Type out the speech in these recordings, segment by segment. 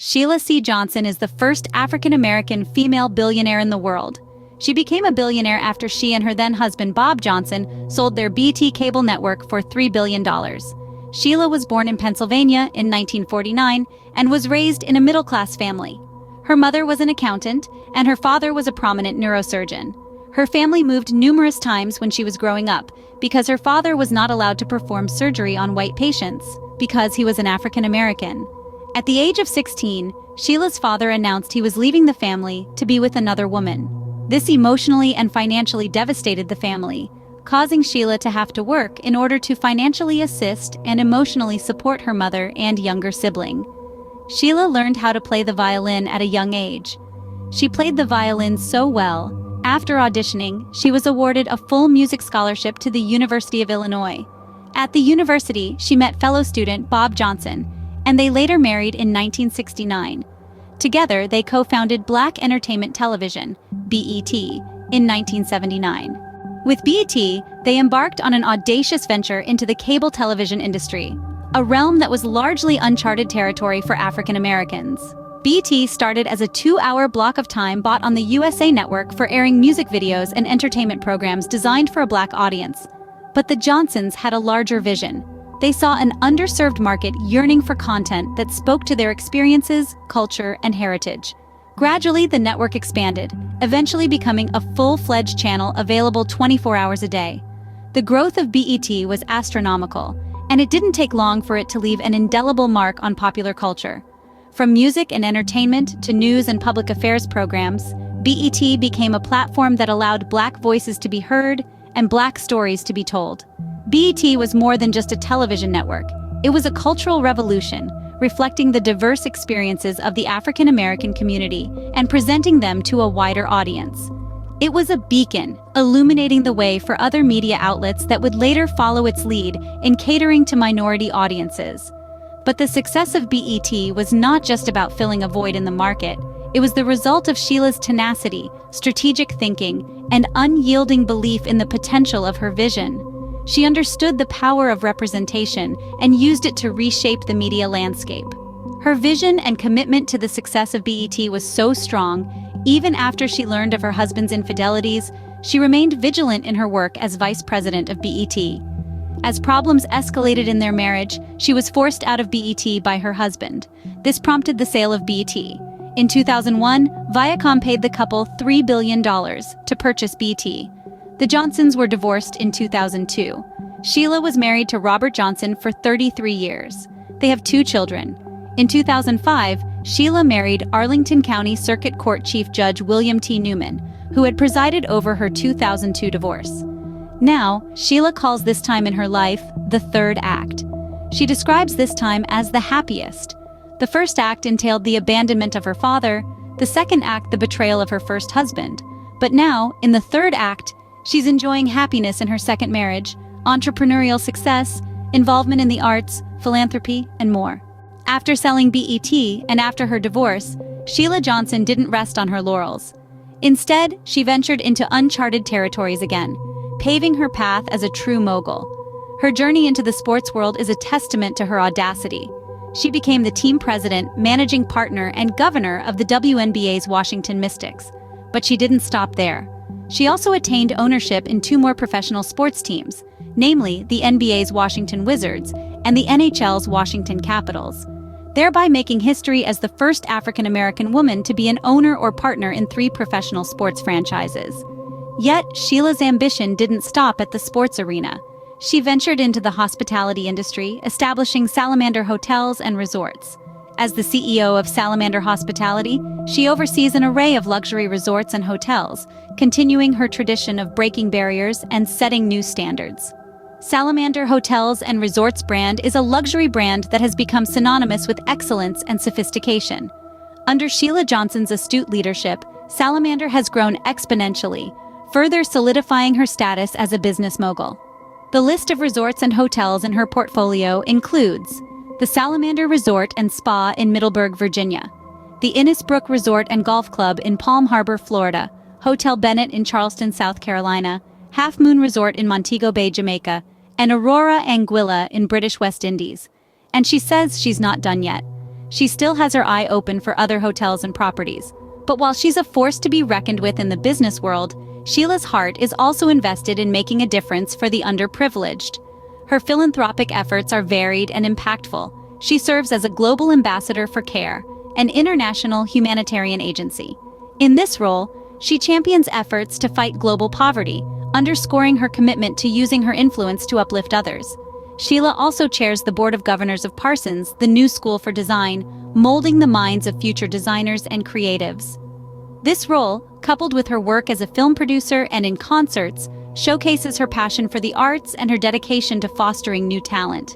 Sheila C Johnson is the first African-American female billionaire in the world. She became a billionaire after she and her then-husband Bob Johnson sold their BET cable network for $3 billion. Sheila was born in Pennsylvania in 1949 and was raised in a middle-class family. Her mother was an accountant, and her father was a prominent neurosurgeon. Her family moved numerous times when she was growing up because her father was not allowed to perform surgery on white patients because he was an African American. At the age of 16, Sheila's father announced he was leaving the family to be with another woman. This emotionally and financially devastated the family, causing Sheila to have to work in order to financially assist and emotionally support her mother and younger sibling. Sheila learned how to play the violin at a young age. She played the violin so well. After auditioning, she was awarded a full music scholarship to the University of Illinois. At the university, she met fellow student Bob Johnson, and they later married in 1969. Together, they co-founded Black Entertainment Television, BET, in 1979. With BET, they embarked on an audacious venture into the cable television industry, a realm that was largely uncharted territory for African Americans. BET started as a 2-hour block of time bought on the USA Network for airing music videos and entertainment programs designed for a Black audience. But the Johnsons had a larger vision. They saw an underserved market yearning for content that spoke to their experiences, culture, and heritage. Gradually, the network expanded, eventually becoming a full-fledged channel available 24 hours a day. The growth of BET was astronomical, and it didn't take long for it to leave an indelible mark on popular culture. From music and entertainment to news and public affairs programs, BET became a platform that allowed Black voices to be heard and Black stories to be told. BET was more than just a television network. It was a cultural revolution, reflecting the diverse experiences of the African American community and presenting them to a wider audience. It was a beacon, illuminating the way for other media outlets that would later follow its lead in catering to minority audiences. But the success of BET was not just about filling a void in the market. It was the result of Sheila's tenacity, strategic thinking, and unyielding belief in the potential of her vision. She understood the power of representation and used it to reshape the media landscape. Her vision and commitment to the success of BET was so strong, even after she learned of her husband's infidelities, she remained vigilant in her work as vice president of BET. As problems escalated in their marriage, she was forced out of BET by her husband. This prompted the sale of BET. In 2001, Viacom paid the couple $3 billion to purchase BET. The Johnsons were divorced in 2002. Sheila was married to Robert Johnson for 33 years. They have 2 children. In 2005, Sheila married Arlington County Circuit Court Chief Judge William T. Newman, who had presided over her 2002 divorce. Now, Sheila calls this time in her life the third act. She describes this time as the happiest. The first act entailed the abandonment of her father, the second act the betrayal of her first husband. But now, in the third act, she's enjoying happiness in her second marriage, entrepreneurial success, involvement in the arts, philanthropy, and more. After selling BET and after her divorce, Sheila Johnson didn't rest on her laurels. Instead, she ventured into uncharted territories again, paving her path as a true mogul. Her journey into the sports world is a testament to her audacity. She became the team president, managing partner, and governor of the WNBA's Washington Mystics. But she didn't stop there. She also attained ownership in 2 more professional sports teams, namely the NBA's Washington Wizards and the NHL's Washington Capitals, thereby making history as the first African-American woman to be an owner or partner in 3 professional sports franchises. Yet, Sheila's ambition didn't stop at the sports arena. She ventured into the hospitality industry, establishing Salamander Hotels and Resorts. As the CEO of Salamander Hospitality, she oversees an array of luxury resorts and hotels, continuing her tradition of breaking barriers and setting new standards. Salamander Hotels and Resorts brand is a luxury brand that has become synonymous with excellence and sophistication. Under Sheila Johnson's astute leadership, Salamander has grown exponentially, further solidifying her status as a business mogul. The list of resorts and hotels in her portfolio includes the Salamander Resort and Spa in Middleburg, Virginia, the Innisbrook Resort and Golf Club in Palm Harbor, Florida, Hotel Bennett in Charleston, South Carolina, Half Moon Resort in Montego Bay, Jamaica, and Aurora Anguilla in British West Indies. And she says she's not done yet. she still has her eye open for other hotels and properties. But while she's a force to be reckoned with in the business world, Sheila's heart is also invested in making a difference for the underprivileged. Her philanthropic efforts are varied and impactful. She serves as a global ambassador for CARE, an international humanitarian agency. In this role, she champions efforts to fight global poverty, underscoring her commitment to using her influence to uplift others. Sheila also chairs the Board of Governors of Parsons, the new school for design, molding the minds of future designers and creatives. This role, coupled with her work as a film producer and in concerts, showcases her passion for the arts and her dedication to fostering new talent.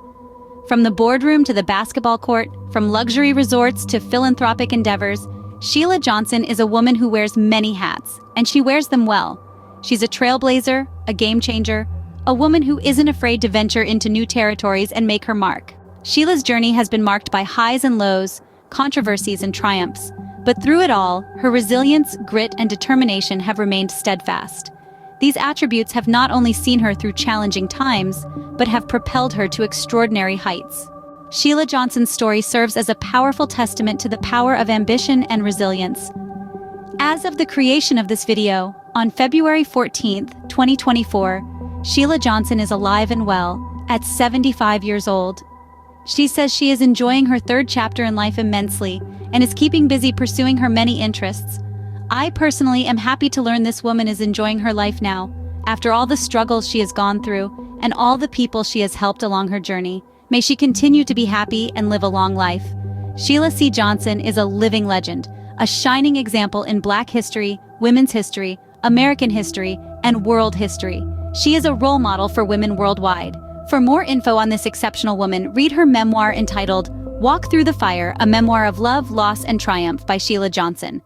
From the boardroom to the basketball court, from luxury resorts to philanthropic endeavors, Sheila Johnson is a woman who wears many hats, and she wears them well. She's a trailblazer, a game changer, a woman who isn't afraid to venture into new territories and make her mark. Sheila's journey has been marked by highs and lows, controversies and triumphs, but through it all, her resilience, grit, and determination have remained steadfast. These attributes have not only seen her through challenging times, but have propelled her to extraordinary heights. Sheila Johnson's story serves as a powerful testament to the power of ambition and resilience. As of the creation of this video, on February 14th, 2024, Sheila Johnson is alive and well, at 75 years old. She says she is enjoying her third chapter in life immensely and is keeping busy pursuing her many interests. I personally am happy to learn this woman is enjoying her life now, after all the struggles she has gone through and all the people she has helped along her journey. May she continue to be happy and live a long life. Sheila C Johnson is a living legend, a shining example in Black history, women's history, American history, and world history. She is a role model for women worldwide. For more info on this exceptional woman, read her memoir entitled Walk Through the Fire, a memoir of love, loss, and triumph by Sheila Johnson.